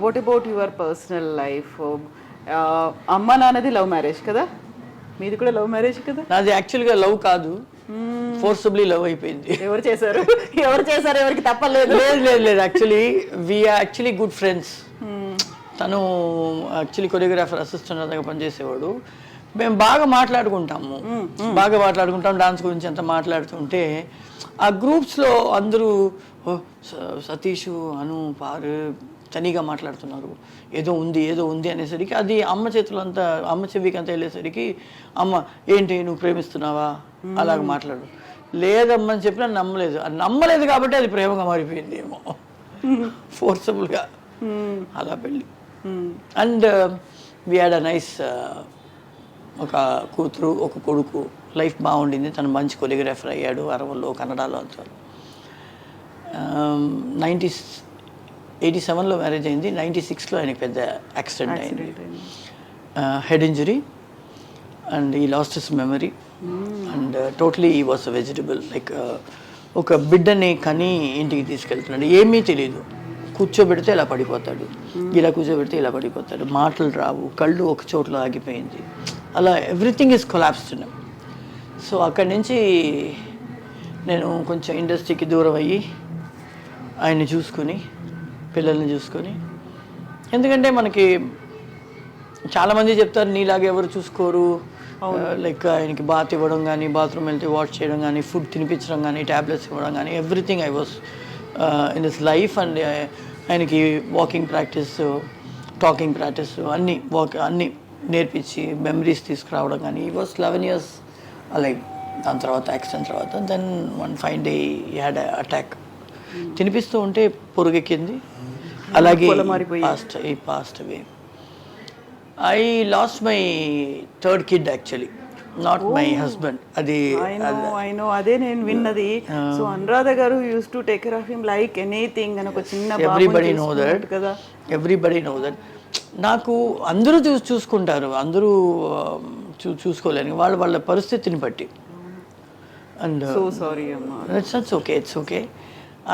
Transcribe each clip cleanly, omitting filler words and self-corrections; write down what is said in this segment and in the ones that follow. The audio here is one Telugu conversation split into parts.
What about your personal life? అమ్మ నాన్నది లవ్ మ్యారేజ్ కదా, మీది కూడా లవ్ మ్యారేజ్ కదా? నాది యాక్చువల్గా లవ్ కాదు, ఫోర్సబుల్లీ లవ్ అయిపోయింది. ఎవరు చేశారు ఎవరికి తప్పలేదు? లేదు లేదు లేదు, యాక్చువల్లీ గుడ్ ఫ్రెండ్స్. తను యాక్చువల్లీ కొరియోగ్రాఫర్ అసిస్టెంట్ దగ్గర పనిచేసేవాడు. మేము బాగా మాట్లాడుకుంటాము, డాన్స్ గురించి అంతా మాట్లాడుతుంటే ఆ గ్రూప్స్లో అందరూ సతీష్, అను, పారు తనిగా మాట్లాడుతున్నారు, ఏదో ఉంది అనేసరికి అది అమ్మ చేతులు అంతా, అమ్మ చెవికి అంతా వెళ్ళేసరికి అమ్మ ఏంటి నువ్వు ప్రేమిస్తున్నావా అలాగ మాట్లాడు. లేదమ్మని చెప్పినా నమ్మలేదు కాబట్టి అది ప్రేమగా మారిపోయింది ఏమో, ఫోర్సబుల్గా అలా పెళ్ళి. And we had a nice, ఒక కూతురు ఒక కొడుకు, లైఫ్ బాగుండింది. తను మంచి కొరియోగ్రాఫర్ అయ్యాడు, అరవల్లో కన్నడలో అంతా. 87లో మ్యారేజ్ అయింది. 96లో ఆయనకి పెద్ద యాక్సిడెంట్ అయింది, హెడ్ ఇంజరీ, అండ్ ఈ lost his memory and totally ఈ వాస్ అ వెజిటబుల్. లైక్ ఒక బిడ్డని కని ఇంటికి తీసుకెళ్తున్నాడు, ఏమీ తెలియదు. కూర్చోబెడితే ఇలా పడిపోతాడు, ఇలా కూర్చోబెడితే ఇలా పడిపోతాడు, మాటలు రావు, కళ్ళు ఒక చోట్ల ఆగిపోయింది, అలా ఎవ్రీథింగ్ ఈజ్ కొలాప్స్డ్. సో అక్కడి నుంచి నేను కొంచెం ఇండస్ట్రీకి దూరం అయ్యి ఆయన్ని చూసుకొని, పిల్లల్ని చూసుకొని, ఎందుకంటే మనకి చాలామంది చెప్తారు నీలాగా ఎవరు చూసుకోరు, లైక్ ఆయనకి బాత్ ఇవ్వడం కానీ, బాత్రూమ్ వెళ్తే వాష్ చేయడం కానీ, ఫుడ్ తినిపించడం కానీ, ట్యాబ్లెట్స్ ఇవ్వడం కానీ, everything I was in this life. And ఆయనకి వాకింగ్ ప్రాక్టీస్, టాకింగ్ ప్రాక్టీస్ అన్నీ నేర్పించి మెమరీస్ తీసుకురావడం కానీ. ఈ వాస్ 11 years లైక్. దాని తర్వాత యాక్సిడెంట్ తర్వాత దెన్ వన్ ఫైన్ డే ఈ హ్యాడ్ అటాక్. తినిపిస్తూ ఉంటే పొరుగెక్కింది, అలాగే passed away. I lost my third kid actually, not my husband. అది అదే నేను విన్నది. సో అనురాధ గారు use to take care of him like anything అని ఒక చిన్న ఎవ్రీబడి నో దట్ కదా, ఎవ్రీబడి నో దట్. నాకు అందరూ చూసుకుంటారు, అందరూ చూసుకోలేని వాళ్ళ పరిస్థితిని బట్టి. అండ్ సో సారీ అమ్మా, it's okay.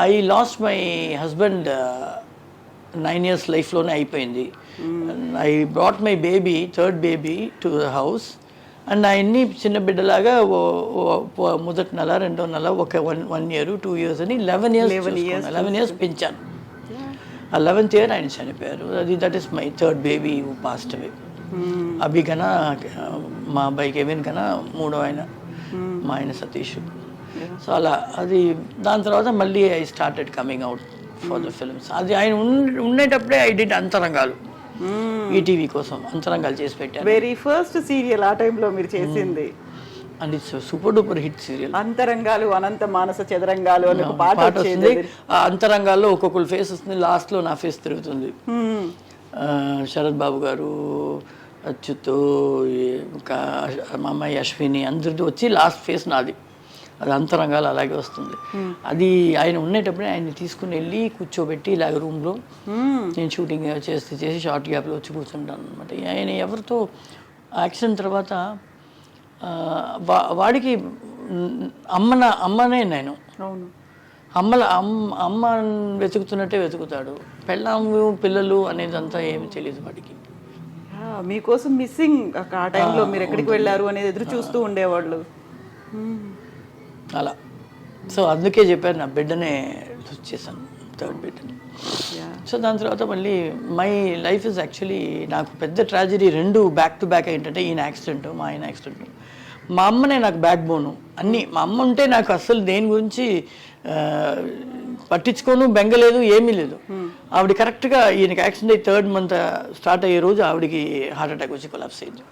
I lost my husband 9 years లైఫ్లోనే అయిపోయింది. I brought my baby, third baby to the house. And ఆయన్ని చిన్న బిడ్డలాగా మొదటి నెల, రెండో నెల, ఒక 1 year 2 years అని 11 years పెంచాను. ఆ 11th year ఆయన చనిపోయారు. That is my third baby who passed away. Abhi కన్నా, మా అబ్బాయి కెవిన్ కన్నా మూడో ఆయన, మా ఆయన సతీష్. సో అలా అది. దాని తర్వాత మళ్ళీ I started coming out for the films. అది ఆయన ఉండేటప్పుడే ఐ డిడ్ అంతరంగాలు, ఈటీవీ కోసం అంతరంగాలు చేసి పెట్టాను. వెరీ ఫస్ట్ సీరియల్ ఆ టైంలో మీరు చేసింది, and it's super duper hit serial. Antarangalu, అనంత మానస చదరంగాలు అని ఒక పాట వస్తుంది. ఆ అంతరంగాల్లో ఒక్కొక్కరు ఫేస్ వస్తుంది, లాస్ట్లో నా ఫేస్ తిరుగుతుంది. శరత్ బాబు గారు, అచ్యుత్, మా అమ్మాయి అశ్విని అందరితో వచ్చి లాస్ట్ ఫేస్ నాది. అది అంతరంగాలు అలాగే వస్తుంది. అది ఆయన ఉండేటప్పుడే ఆయన్ని తీసుకుని వెళ్ళి కూర్చోబెట్టి ఇలాగ రూమ్లో నేను షూటింగ్ చేసి షార్ట్ గ్యాప్లో వచ్చి కూర్చుంటాను అనమాట. ఆయన ఎవరితో యాక్సిడెంట్ తర్వాత వాడికి అమ్మనే నేను. అమ్మ వెతుకుతున్నట్టే వెతుకుతాడు. పెళ్ళాము పిల్లలు అనేదంతా ఏమి తెలియదు వాడికి. మీకోసం మిస్సింగ్ ఆ టైంలో మీరు ఎక్కడికి వెళ్ళారు అనేది ఎదురు చూస్తూ ఉండేవాళ్ళు అలా. సో అందుకే చెప్పారు నా బిడ్డనే చేశాను, థర్డ్ బిడ్డని. సో దాని తర్వాత మళ్ళీ మై లైఫ్ ఇస్ యాక్చువల్లీ, నాకు పెద్ద ట్రాజడీ రెండు బ్యాక్ టు బ్యాక్ ఏంటంటే ఈయన యాక్సిడెంట్, మా ఆయన యాక్సిడెంట్. మా అమ్మనే నాకు బ్యాక్ బోను అన్నీ. మా అమ్మ ఉంటే నాకు అస్సలు దేని గురించి పట్టించుకోను, బెంగలేదు, ఏమీ లేదు. ఆవిడ కరెక్ట్గా ఈయనకి యాక్సిడెంట్ అయ్యి 3rd month స్టార్ట్ అయ్యే రోజు ఆవిడకి హార్ట్ అటాక్ వచ్చి కొలాప్స్ అయింది.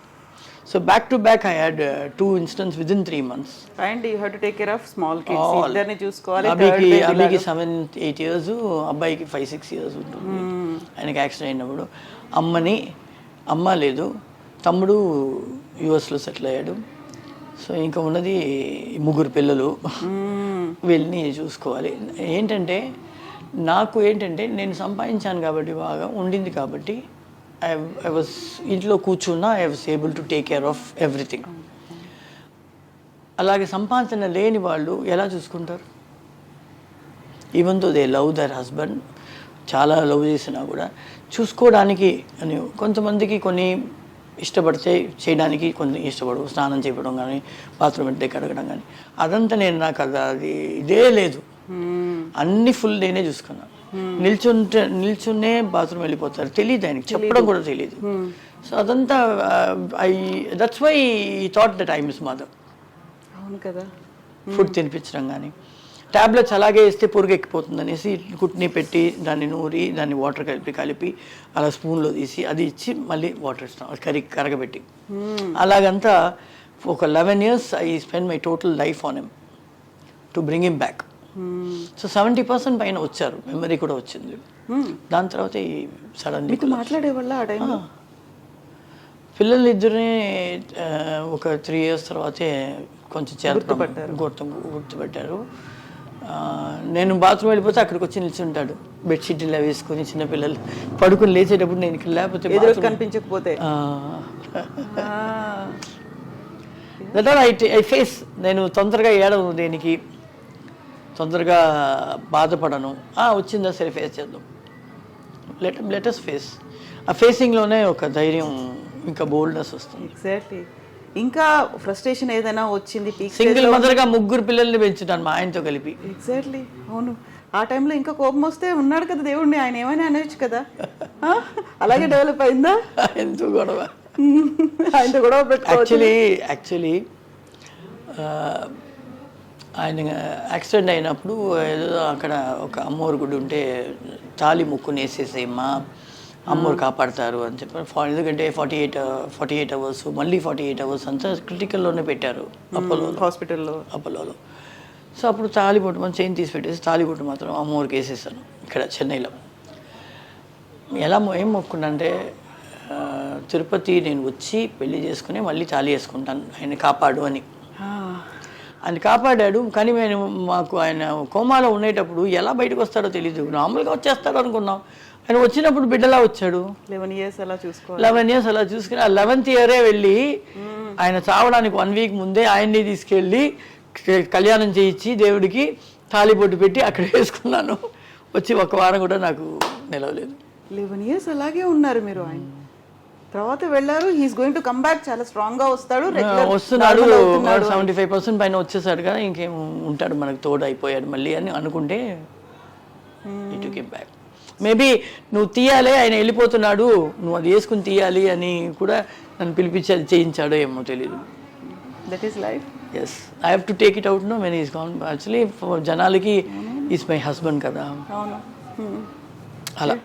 So back to back I had 2 incidents within 3 months. And you have to take care of small kids. ఇద్దరిని చూసుకోవాలి. అబ్బాయికి 7-8 years, అబ్బాయికి 5-6 years ఉంటుంది. ఆయనకి యాక్సిడెంట్ అయినప్పుడు అమ్మ లేదు, తమ్ముడు యుఎస్లో సెటిల్ అయ్యాడు. సో ఇంకా ఉన్నది 3 పిల్లలు, వీళ్ళని చూసుకోవాలి. నాకు నేను సంపాదించాను కాబట్టి, బాగా ఉండింది కాబట్టి I was ఇంట్లో కూర్చున్నా, I was able to take care of everything. అలాగే సంపాదన లేని వాళ్ళు ఎలా చూసుకుంటారు? Even though they love their husband, చాలా లవ్ చేసినా కూడా చూసుకోవడానికి అని కొంతమందికి కొన్ని ఇష్టపడితే చేయడానికి కొన్ని ఇష్టపడవు, స్నానం చేయడం కానీ బాత్రూమ్ అంటే కడగడం కానీ. అదంతా నాకు అది ఇదే లేదు. అన్ని ఫుల్ నేనే చూసుకున్నాను. నిల్చునే బాత్రూమ్ వెళ్ళిపోతారు, తెలియదు ఆయనకి, చెప్పడం కూడా తెలియదు. సో అదంతా దట్స్ వై ఈ thought that I miss mother. అవును కదా. ఫుడ్ తినిపించడం కానీ, ట్యాబ్లెట్స్ అలాగే ఇస్తే పురుగు ఎక్కిపోతుంది అనేసి కుట్ని పెట్టి దాన్ని నూరి దాన్ని వాటర్ కలిపి అలా స్పూన్లో తీసి అది ఇచ్చి మళ్ళీ వాటర్ ఇస్తాం, అది కరగబెట్టి. అలాగంతా ఒక 11 years I spend my total life on him to bring him back. So 70% పైన వచ్చారు, మెమరీ కూడా వచ్చింది. దాని తర్వాత ఈ సడన్లీ మాట్లాడేవాళ్ళ ఆ టైంలో పిల్లలు ఇద్దరిని ఒక 3 years తర్వాతే కొంచెం గుర్తుపెట్టారు. నేను బాత్రూమ్ వెళ్ళిపోతే అక్కడికి వచ్చి నిల్చుంటాడు, బెడ్షీట్ ఇలా వేసుకొని, చిన్నపిల్లలు పడుకుని లేచేటప్పుడు నేను ఇక్కడ లేకపోతే కనిపించకపోతే దట్ ఆర్ ఐ ఫేస్. నేను తొందరగా ఏడవను, దేనికి తొందరగా బాధపడను. వచ్చిందా సరే ఫేస్ చేద్దాం, లెటస్ ఫేస్. ఆ ఫేసింగ్లోనే ఒక ధైర్యం, ఇంకా బోల్డ్నెస్ వస్తుంది. ఎగ్జాక్ట్లీ. ఇంకా ఫ్రస్ట్రేషన్ ఏదైనా వచ్చింది, సింగిల్ మదర్గా 3 పిల్లల్ని పెంచుతాను మా ఆయనతో కలిపి. ఎగ్జాక్ట్లీ, అవును. ఆ టైంలో ఇంకా కోపం వస్తే ఉన్నాడు కదా దేవుడిని, ఆయన ఏమైనా అనవచ్చు కదా. అలాగే డెవలప్ అయిందా? ఎంతో గొడవ, ఆయనతో గొడవ పెట్టుకోవచ్చు. యాక్చువల్లీ ఆయన యాక్సిడెంట్ అయినప్పుడు ఏదో అక్కడ ఒక అమ్మోరు గుడి ఉంటే తాళి ముక్కుని వేసేసేమ్మా, అమ్మోరు కాపాడతారు అని చెప్పారు. ఎందుకంటే 48 hours మళ్ళీ 48 hours అంతా క్రిటికల్లోనే పెట్టారు అపోలోలో. సో అప్పుడు తాళిబొట్టు మన చైన్ తీసి పెట్టేసి తాళిబొట్టు మాత్రం అమ్మోరికి వేసేసాను ఇక్కడ చెన్నైలో. ఏం మొక్కునంటే తిరుపతి నేను వచ్చి పెళ్లి చేసుకుని మళ్ళీ తాళి వేసుకుంటాను, ఆయన కాపాడు అని. ఆయన కాపాడాడు. కానీ మాకు ఆయన కోమాలో ఉండేటప్పుడు ఎలా బయటకు వస్తాడో తెలీదు, నార్మల్గా వచ్చేస్తాడు అనుకున్నాం. ఆయన వచ్చినప్పుడు బిడ్డలా వచ్చాడు. 11 years అలా చూసుకుని ఆ 11th year వెళ్ళి ఆయన చావడానికి 1 week ముందే ఆయన్ని తీసుకెళ్ళి కళ్యాణం చేయించి దేవుడికి తాళిబొట్టు పెట్టి అక్కడ వేసుకున్నాను. వచ్చి 1 వారం కూడా నాకు నిలవలేదు. 11 years అలాగే ఉన్నారు మీరు. ఆయన తర్వాత వెళ్ళారు, he's going to come back, చాలా స్ట్రాంగ్ గా వస్తున్నాడు. 75% పైన వచ్చేసాడు కదా, ఇంకేం ఉంటాడు మనకు తోడు అయిపోయాడు మళ్ళీ అని అనుకుంటే ఇటు కేమ్ బ్యాక్. మేబీ నువ్వు తీయాలి, ఆయన వెళ్ళిపోతున్నాడు, నువ్వు అది వేసుకుని తీయాలి అని కూడా నన్ను పిలిపించి అది చేయించాడో ఏమో తెలీదు. That is life. Yes, I have to take it out no when is gone. Actually జనాలకి ఈస్ మై హస్బెండ్ కదా, అలా.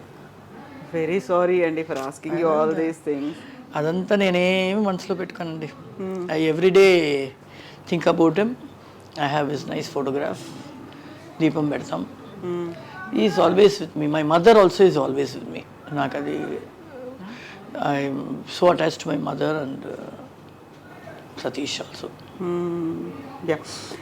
వెరీ సారీ అండి for asking you all these things. అదంతా నేనేమి మనసులో పెట్టుకోనండి. I everyday think about him. I have his nice photograph, దీపం పెడతాం. Is always with me. My mother also is always with me. నాకు అది I'm so attached to my mother and Satish also.